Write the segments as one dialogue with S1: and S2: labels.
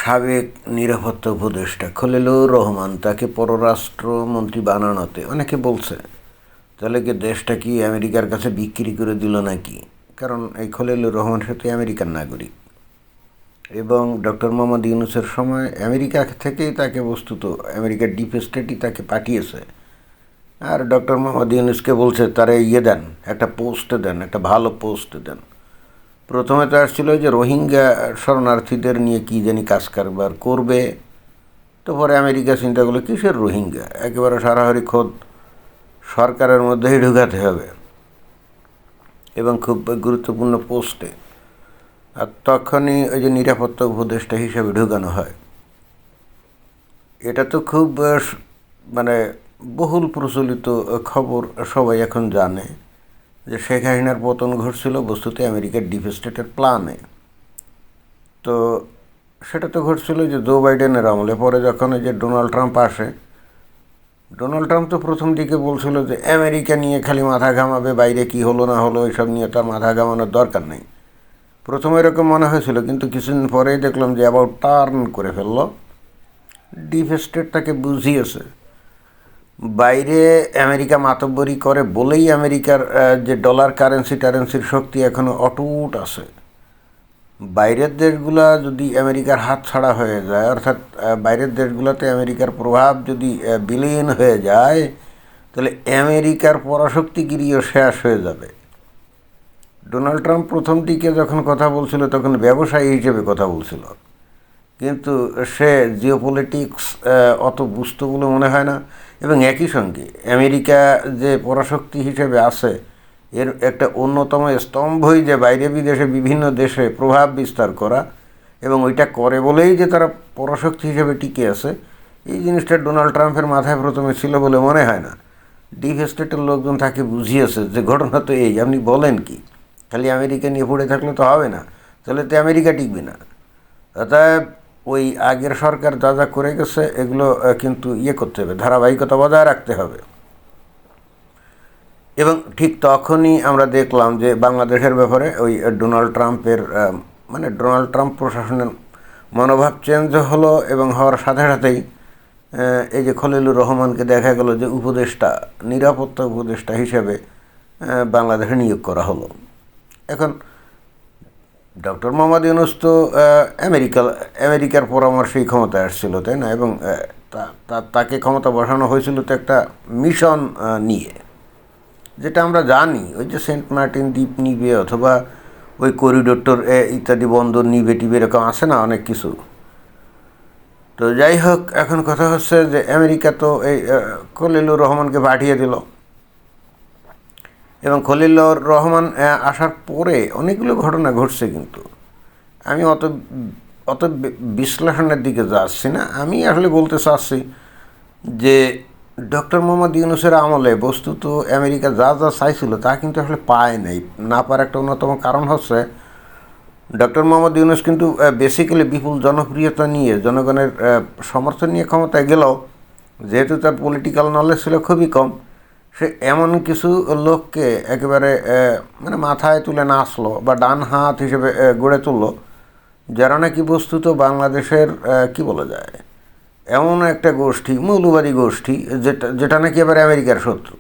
S1: সাবেক নিরাপত্তা উপদেষ্টা খলিলুর রহমান তাকে পররাষ্ট্রমন্ত্রী বানানোতে অনেকে বলছে তাহলে কি দেশটা কি আমেরিকার কাছে বিক্রি করে দিল নাকি। কারণ এই খলিলুর রহমান সাথে আমেরিকার নাগরিক এবং ডক্টর মোহাম্মদ ইউনূসের সময় আমেরিকা থেকেই তাকে বস্তুত আমেরিকার ডিপ স্টেটই তাকে পাঠিয়েছে। আর ডক্টর মোহাম্মদ ইউনূসকে বলছে তারা দেন, একটা পোস্ট দেন, একটা ভালো পোস্ট দেন। প্রথমে তো আসছিল যে রোহিঙ্গা শরণার্থীদের নিয়ে কী জানি কাজ কারবার করবে। তো পরে আমেরিকা চিন্তা করলো কিসের রোহিঙ্গা, একেবারে সারাহারি খোদ সরকারের মধ্যেই ঢুকাতে হবে এবং খুব গুরুত্বপূর্ণ পোস্টে। আর তখনই ওই যে নিরাপত্তা উপদেষ্টা হিসেবে ঢুকানো হয়। এটা তো খুব মানে বহুল প্রচলিত খবর, সবাই এখন জানে যে শেখ হাসিনার পতন ঘটছিল বস্তুতে আমেরিকার ডিপ স্টেটের প্ল্যানে। তো সেটা তো ঘটছিল যে জো বাইডেনের আমলে। পরে যখন এই যে ডোনাল্ড ট্রাম্প আসে, ডোনাল্ড ট্রাম্প তো প্রথম দিকে বলছিল যে আমেরিকা নিয়ে খালি মাথা ঘামাবে, বাইরে কি হলো না হলো এসব নিয়ে তার মাথা ঘামানোর দরকার নেই। প্রথমে এরকম মনে হয়েছিল, কিন্তু কিছুদিন পরেই দেখলাম যে আবার টার্ন করে ফেললো। ডিপ স্টেট তাকে বুঝিয়েছে বাইরে আমেরিকা মাতব্বরি করে বলেই আমেরিকার যে ডলার কারেন্সির শক্তি এখনও অটুট আছে। বাইরের দেশগুলা যদি আমেরিকার হাত ছাড়া হয়ে যায়, অর্থাৎ বাইরের দেশগুলোতে আমেরিকার প্রভাব যদি বিলীন হয়ে যায়, তাহলে আমেরিকার পরাশক্তিগিরিও শেষ হয়ে যাবে। ডোনাল্ড ট্রাম্প প্রথম দিকে যখন কথা বলছিল তখন ব্যবসায়ী হিসেবে কথা বলছিল, কিন্তু সে জিওপলিটিক্স অত বুঝতো বলে মনে হয় না। এবং একই সঙ্গে আমেরিকা যে পরাশক্তি হিসেবে আছে, এর একটা অন্যতম স্তম্ভই যে বাইরে বিদেশে বিভিন্ন দেশে প্রভাব বিস্তার করা, এবং ওইটা করে বলেই যে তারা পরাশক্তি হিসেবে টিকে আছে। এই জিনিসটা ডোনাল্ড ট্রাম্পের মাথায় প্রথমে ছিল বলে মনে হয় না। ডিপ স্টেটের লোকজন তাকে বুঝিয়েছে যে ঘটনা তো এই, আপনি বলেন কি, খালি আমেরিকা নিয়ে পড়ে থাকলে তো হবে না, তাহলে তো আমেরিকা টিকবে না। অতএব ওই আগের সরকার যা যা করে গেছে এগুলো কিন্তু করতে হবে, ধারাবাহিকতা বজায় রাখতে হবে। এবং ঠিক তখনই আমরা দেখলাম যে বাংলাদেশের ব্যাপারে ওই ডোনাল্ড ট্রাম্পের ডোনাল্ড ট্রাম্প প্রশাসনের মনোভাব চেঞ্জ হলো, এবং হওয়ার সাথে সাথেই এই যে খলিলুর রহমানকে দেখা গেল যে উপদেষ্টা, নিরাপত্তা উপদেষ্টা হিসেবে বাংলাদেশে নিয়োগ করা হলো। এখন ডক্টর মোহাম্মদ ইউনূস তো আমেরিকার পরামর্শেই ক্ষমতায় আসছিল, তাই না? এবং তাকে ক্ষমতা বসানো হয়েছিল তো একটা মিশন নিয়ে, যেটা আমরা জানি ওই যে সেন্ট মার্টিন দ্বীপ নিবে, অথবা ওই করিডোরটোর ইত্যাদি বন্দর নিবে টিবে, এরকম আছে না অনেক কিছু। তো যাই হোক, এখন কথা হচ্ছে যে আমেরিকা তো এই খলিলুর রহমানকে পাঠিয়ে দিল, এবং খলিলুর রহমান আসার পরে অনেকগুলো ঘটনা ঘটছে। কিন্তু আমি অত বিশ্লেষণের দিকে যাচ্ছি না। আমি আসলে বলতে চাচ্ছি যে ডক্টর মোহাম্মদ ইউনূসের আমলে বস্তুত আমেরিকা যা যা চাইছিল তা কিন্তু আসলে পায় নাই। না পারার একটা অন্যতম কারণ হচ্ছে ডক্টর মোহাম্মদ ইউনূস কিন্তু বেসিক্যালি বিপুল জনপ্রিয়তা নিয়ে, জনগণের সমর্থন নিয়ে ক্ষমতায় গেলেও যেহেতু তার পলিটিক্যাল নলেজ ছিল খুবই কম, সে এমন কিছু লোককে একেবারে মাথায় তুলে নাচলো বা ডান হাত হিসেবে গড়ে তুললো, যারা নাকি বস্তুত বাংলাদেশের কি বলা যায়, এমন একটা গোষ্ঠী, মৌলবাদী গোষ্ঠী, যেটা নাকি এবারে আমেরিকার শত্রু।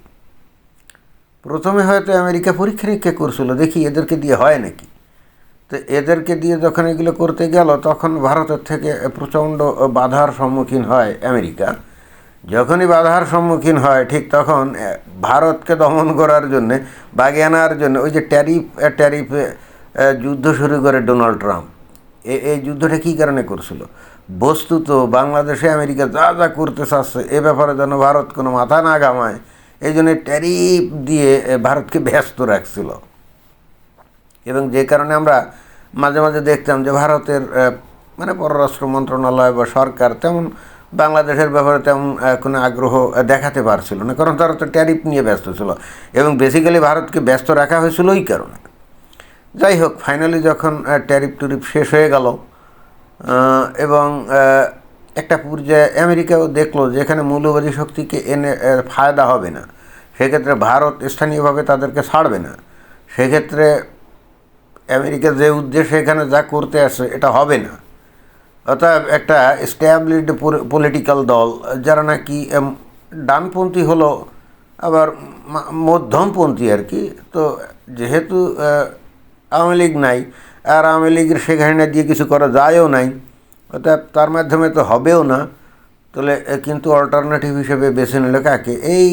S1: প্রথমে হয়তো আমেরিকা পরীক্ষা নিরীক্ষা করছিল, দেখি এদেরকে দিয়ে হয় নাকি। তো এদেরকে দিয়ে যখন এগুলো করতে গেল, তখন ভারতের থেকে প্রচণ্ড বাধার সম্মুখীন হয় আমেরিকা। যখনই বাধার সম্মুখীন হয়, ঠিক তখন ভারতকে দমন করার জন্যে, বাগিয়ে আনার জন্য ওই যে ট্যারিফে যুদ্ধ শুরু করে ডোনাল্ড ট্রাম্প। এই যুদ্ধটা কী কারণে করছিল? বস্তুত বাংলাদেশে আমেরিকা যা যা করতে চাচ্ছে এ ব্যাপারে যেন ভারত কোনো মাথা না ঘামায়, এই জন্য ট্যারিফ দিয়ে ভারতকে ব্যস্ত রাখছিল। এবং যে কারণে আমরা মাঝে মাঝে দেখতাম যে ভারতের পররাষ্ট্র মন্ত্রণালয় বা সরকার তেমন বাংলাদেশের ব্যাপারে তেমন কোনো আগ্রহ দেখাতে পারছিল না, কারণ তারা তো ট্যারিফ নিয়ে ব্যস্ত ছিল, এবং বেসিক্যালি ভারতকে ব্যস্ত রাখা হয়েছিল ওই কারণে। যাই হোক, ফাইনালি যখন ট্যারিফ শেষ হয়ে গেল, এবং একটা পর্যায়ে আমেরিকাও দেখলো যে এখানে মৌলবাদী শক্তিকে এনে ফায়দা হবে না, সেক্ষেত্রে ভারত স্থানীয়ভাবে তাদেরকে ছাড়বে না, সেক্ষেত্রে আমেরিকা যে উদ্দেশ্যে এখানে যা করতে আসে এটা হবে না। অর্থাৎ একটা স্ট্যাবলিশড পলিটিক্যাল দল, যারা নাকি ডানপন্থী হলো আবার মধ্যমপন্থী আর কি। তো যেহেতু আওয়ামী লীগ নাই, আর আওয়ামী লীগের সেখানে দিয়ে কিছু করা যায়ও নাই, অর্থাৎ তার মাধ্যমে তো হবেও না, তাহলে কিন্তু অল্টারনেটিভ হিসেবে বেছে নিল কাকে? এই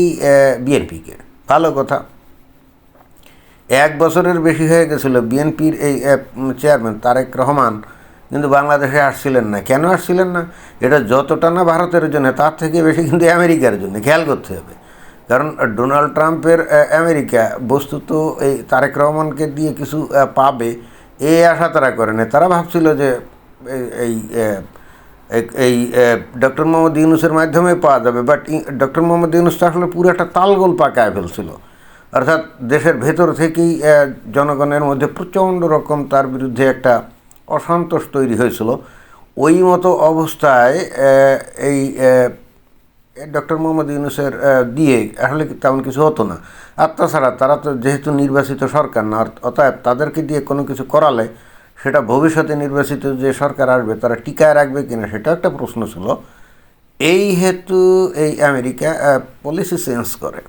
S1: বিএনপিকে। ভালো কথা। 1 বছরের বেশি হয়ে গেছিল বিএনপির এই চেয়ারম্যান তারেক রহমান কিন্তু বাংলাদেশে আসছিলেন না। কেন আসছিলেন না? এটা যতটা না ভারতের জন্য, তার থেকে বেশি কিন্তু আমেরিকার জন্য। খেয়াল করতে হবে, কারণ ডোনাল্ড ট্রাম্পের আমেরিকা বস্তুত এই তারেক রহমানকে দিয়ে কিছু পাবে এই আশা তারা করেনি। তারা ভাবছিল যে এই এই ডক্টর মোহাম্মদ ইউনূসের মাধ্যমে পাওয়া যাবে, বাট ডক্টর মোহাম্মদ ইউনূস তো আসলে পুরো একটা তালগোল পাকায় ফেলছিল। অর্থাৎ দেশের ভেতর থেকেই জনগণের মধ্যে প্রচণ্ড রকম তার বিরুদ্ধে একটা অসন্তোষ তৈরি হয়েছিল। ওই মতো অবস্থায় এই ডক্টর মোহাম্মদ ইউনূসের দিয়ে আসলে তেমন কিছু হতো না। আর তাছাড়া তারা তো যেহেতু নির্বাচিত সরকার না, অতএব তাদেরকে দিয়ে কোনো কিছু করালে সেটা ভবিষ্যতে নির্বাচিত যে সরকার আসবে তারা টিকায় রাখবে কিনা সেটা একটা প্রশ্ন ছিল। এই হেতু এই আমেরিকা পলিসি চেঞ্জ করে।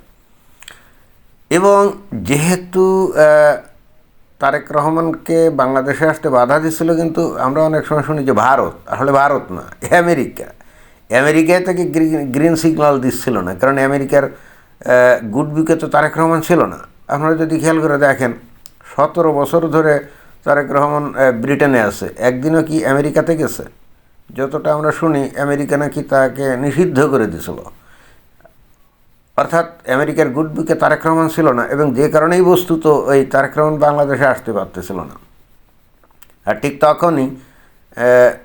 S1: এবং যেহেতু তারেক রহমানকে বাংলাদেশে আসতে বাধা দিচ্ছিল, কিন্তু আমরা অনেক সময় শুনি যে ভারত, আসলে ভারত না, আমেরিকা। আমেরিকায় তাকে গ্রিন সিগন্যাল দিচ্ছিল না, কারণ আমেরিকার গুড বুকে তো তারেক রহমান ছিল না। আপনারা যদি খেয়াল করে দেখেন, 17 বছর ধরে তারেক রহমান ব্রিটেনে আছে, একদিনও কি আমেরিকাতে গেছে? যতটা আমরা শুনি আমেরিকা নাকি তাকে নিষিদ্ধ করে দিয়েছিল। অর্থাৎ আমেরিকার গুড বুকে তারেক রহমান ছিল না, এবং যে কারণেই বস্তুত ওই তারেক রহমান বাংলাদেশে আসতে পারতেছিল না। আর ঠিক তখনই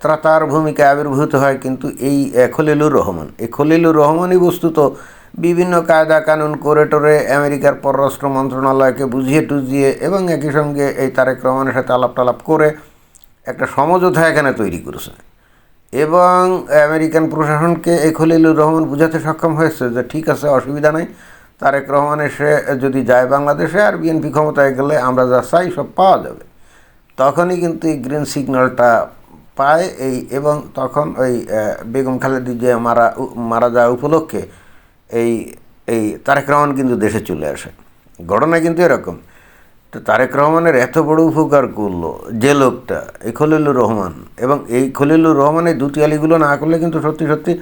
S1: ত্রাতার ভূমিকায় আবির্ভূত হয় কিন্তু এই খলিলুর রহমান। এই খলিলুর রহমানই বস্তুত বিভিন্ন কায়দা কানুন করে টোরে আমেরিকার পররাষ্ট্র মন্ত্রণালয়কে বুঝিয়ে টুজিয়ে এবং একই সঙ্গে এই তারেক রহমানের সাথে আলাপ টালাপ করে একটা সমঝোতা এখানে তৈরি করেছে। এবং আমেরিকান প্রশাসনকে এই খলিলুর রহমান বুঝাতে সক্ষম হয়েছে যে ঠিক আছে, অসুবিধা নেই, তারেক রহমান এসে যদি যায় বাংলাদেশে আর বিএনপি ক্ষমতায় গেলে আমরা যা চাই সব পাওয়া যাবে। তখনই কিন্তু এই গ্রিন সিগন্যালটা পায় এবং তখন ওই বেগম খালেদা জিয়া মারা যাওয়া উপলক্ষে এই এই তারেক রহমান কিন্তু দেশে চলে আসে। ঘটনা কিন্তু এরকম। তো তারেক রহমানের এত বড় উপকার করলো যে লোকটা, এই খলিলুর রহমান, এবং এই খলিলুর রহমানের দুতিয়ালিগুলো না করলে কিন্তু সত্যি সত্যি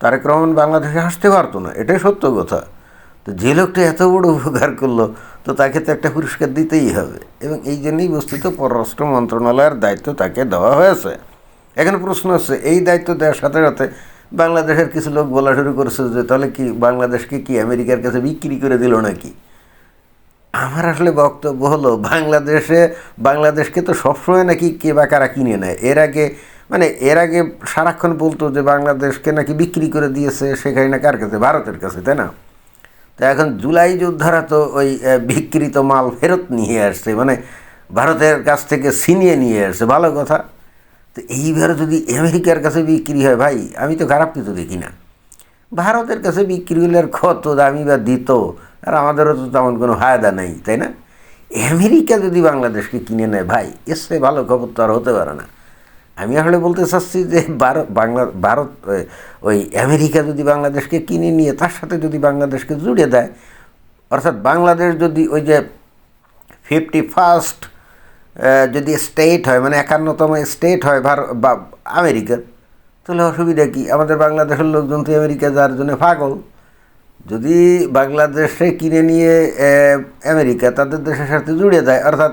S1: তারেক রহমান বাংলাদেশে আসতে পারতো না, এটাই সত্য কথা। তো যে লোকটা এত বড় উপকার করলো, তো তাকে তো একটা পুরস্কার দিতেই হবে, এবং এই জন্যই বস্তুত পররাষ্ট্র মন্ত্রণালয়ের দায়িত্ব তাকে দেওয়া হয়েছে। এখন প্রশ্ন হচ্ছে, এই দায়িত্ব দেওয়ার সাথে সাথে বাংলাদেশের কিছু লোক বলা শুরু করেছে যে তাহলে কি বাংলাদেশকে কি আমেরিকার কাছে বিক্রি করে দিল নাকি? আমার আসলে বক্তব্য হলো, বাংলাদেশকে তো সবসময় নাকি কে বা কারা কিনে নেয়। এর আগে সারাক্ষণ বলতো যে বাংলাদেশকে নাকি বিক্রি করে দিয়েছে, সেখানে না কার কাছে? ভারতের কাছে, তাই না? তো এখন জুলাই যোদ্ধারা তো ওই বিক্রিত মাল ফেরত নিয়ে আসছে, ভারতের কাছ থেকে ছিনিয়ে নিয়ে আসছে। ভালো কথা। তো এইবার যদি আমেরিকার কাছে বিক্রি হয়, ভাই আমি তো খারাপ কিছু দেখি না। ভারতের কাছে বিক্রি হলে আর কত দামি বা দিত, আর আমাদেরও তো তেমন কোনো ফায়দা নেই, তাই না? আমেরিকা যদি বাংলাদেশকে কিনে নেয়, ভাই এর চেয়ে ভালো খবর তো আর হতে পারে না। আমি আসলে বলতে চাচ্ছি যে ভারত ওই আমেরিকা যদি বাংলাদেশকে কিনে নিয়ে তার সাথে যদি বাংলাদেশকে জুড়ে দেয়, অর্থাৎ বাংলাদেশ যদি ওই যে 51st যদি স্টেট হয়, 51তম স্টেট হয় বা আমেরিকার, তাহলে অসুবিধা কী? আমাদের বাংলাদেশের লোকজন তো আমেরিকা যাওয়ার জন্য পাগল। যদি বাংলাদেশে কিনে নিয়ে আমেরিকা তাদের দেশের সাথে জুড়ে দেয়, অর্থাৎ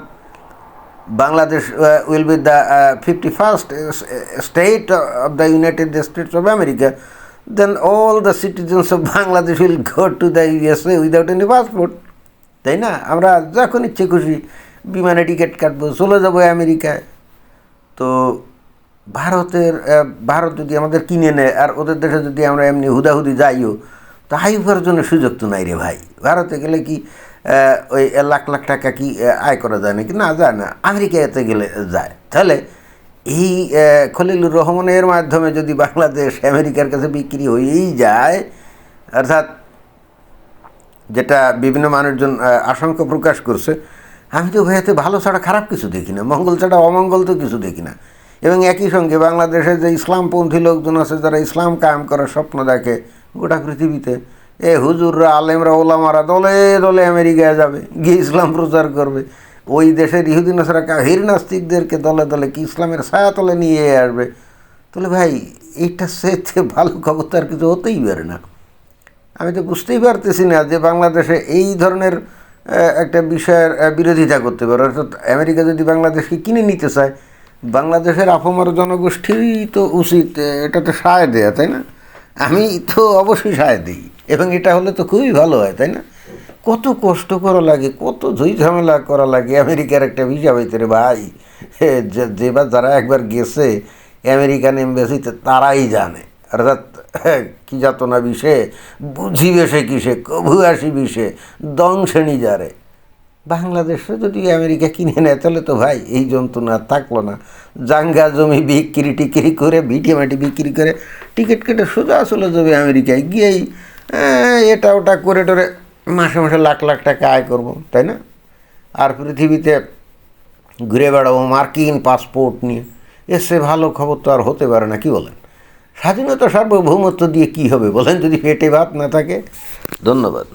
S1: Bangladesh will be the 51st state of the United States of America, then all the citizens of Bangladesh will go to the USA without any passport, তাই না? আমরা যখন ইচ্ছে খুশি বিমানে টিকিট কাটবো, চলে যাবো আমেরিকায়। তো ভারত যদি আমাদের কিনে নেয় আর ওদের দেশে যদি আমরা এমনি হুদাহুদি যাইও, তাই উপার্জনের সুযোগ তো নাই রে ভাই। ভারতে গেলে কি ওই লাখ লাখ টাকা কি আয় করা যায় নাকি? না, যায় না। আমেরিকাতে গেলে যায়। তাহলে এই খলিলুর রহমানের মাধ্যমে যদি বাংলাদেশ আমেরিকার কাছে বিক্রি হয়েই যায়, অর্থাৎ যেটা বিভিন্ন মানুষজন আশঙ্কা প্রকাশ করছে, আমি তো ভাইয়াতে ভালো ছাড়া খারাপ কিছু দেখি না, মঙ্গল ছাড়া অমঙ্গল তো কিছু দেখি না। এবং একই সঙ্গে বাংলাদেশে যে ইসলামপন্থী লোকজন আছে যারা ইসলাম কায়েম করার স্বপ্ন দেখে গোটা পৃথিবীতে, হুজুররা আলেমরা ওলামারা দলে দলে আমেরিকায় যাবে, গিয়ে ইসলাম প্রচার করবে। ওই দেশের ইহুদি নাসারা কাহির নাস্তিকদেরকে দলে দলে কি ইসলামের ছায়াতলে নিয়ে আসবে। তাহলে ভাই এইটা সে ভালো খবর তো আর কিছু হতেই পারে না। আমি তো বুঝতেই পারতেছি না যে বাংলাদেশে এই ধরনের একটা বিষয়ের বিরোধিতা করতে পারে। অর্থাৎ আমেরিকা যদি বাংলাদেশকে কিনে নিতে চায়, বাংলাদেশের আপামর জনগোষ্ঠীরই তো উচিত এটাতে সায় দেয়া, তাই না? আমি তো অবশ্যই সায় দিই, এবং এটা হলে তো খুবই ভালো হয়, তাই না? কত কষ্ট করা লাগে, কত ঝই ঝামেলা করা লাগে আমেরিকার একটা ভিসা পাইতে রে ভাই। যেবার যারা একবার গেছে আমেরিকান এমবাসিতে তারাই জানে। অর্থাৎ কি যাতনা বিষে, বুঝিবে সে কিসে, কভু আসি বিষে, দংশেণী যারে। বাংলাদেশে যদি আমেরিকা কিনে নেয় তাহলে তো ভাই এই যন্ত্রণা থাকলো না। জাঙ্গা জমি বিক্রি টিক্রি করে, ভিটে মাটি বিক্রি করে টিকিট কেটে সোজা চলে যাবে আমেরিকায়, গিয়েই এটা ওটা করে টোরে মাসে মাসে লাখ লাখ টাকা আয় করবো, তাই না? আর পৃথিবীতে ঘুরে বেড়াবো মার্কিন পাসপোর্ট নিয়ে। এসে ভালো খবর তো আর হতে পারে না, কি বলেন? স্বাধীনতা সার্বভৌমত্ব দিয়ে কি হবে বলেন, যদি পেটে ভাত না থাকে? ধন্যবাদ।